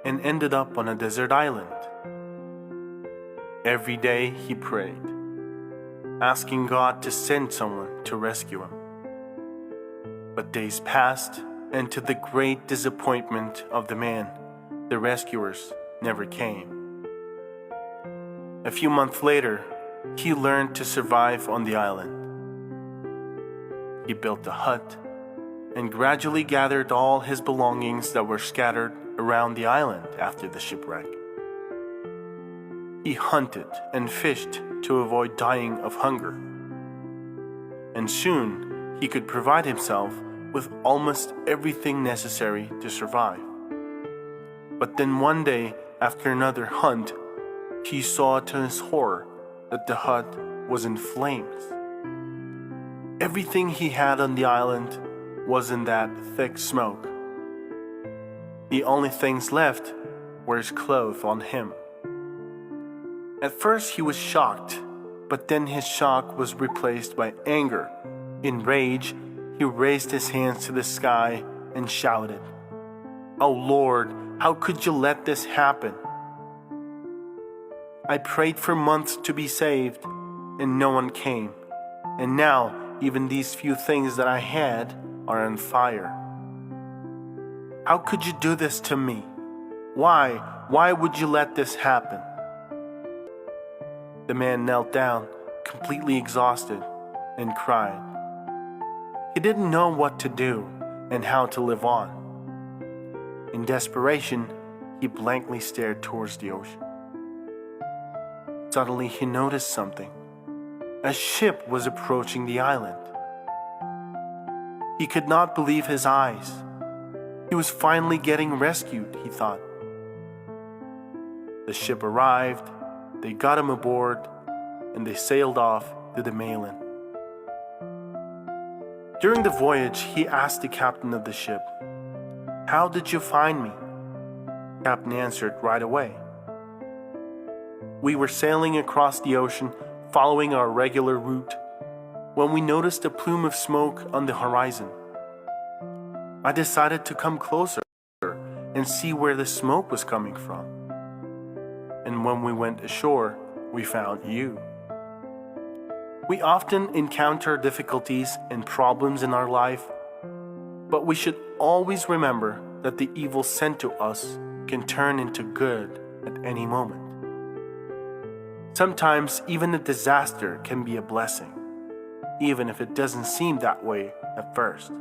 and ended up on a desert island. Every day he prayed, asking God to send someone to rescue him. But days passed, and to the great disappointment of the man, the rescuers never came. A few months later, he learned to survive on the island. He built a hut and gradually gathered all his belongings that were scattered around the island after the shipwreck. He hunted and fished to avoid dying of hunger. And soon he could provide himself with almost everything necessary to survive. But then one day, after another hunt, he saw to his horror that the hut was in flames. Everything he had on the island was in that thick smoke. The only things left were his clothes on him. At first he was shocked, but then his shock was replaced by anger. In rage, he raised his hands to the sky and shouted, "Oh Lord, how could you let this happen? I prayed for months to be saved, and no one came. And now, even these few things that I had are on fire. How could you do this to me? Why would you let this happen?" The man knelt down, completely exhausted, and cried. He didn't know what to do and how to live on. In desperation, he blankly stared towards the ocean. Suddenly, he noticed something. A ship was approaching the island. He could not believe his eyes. He was finally getting rescued, he thought. The ship arrived, they got him aboard, and they sailed off to the mainland. During the voyage, he asked the captain of the ship, "How did you find me?" The captain answered right away. "We were sailing across the ocean, following our regular route, when we noticed a plume of smoke on the horizon. I decided to come closer and see where the smoke was coming from. And when we went ashore, we found you." We often encounter difficulties and problems in our life, but we should always remember that the evil sent to us can turn into good at any moment. Sometimes even a disaster can be a blessing, even if it doesn't seem that way at first.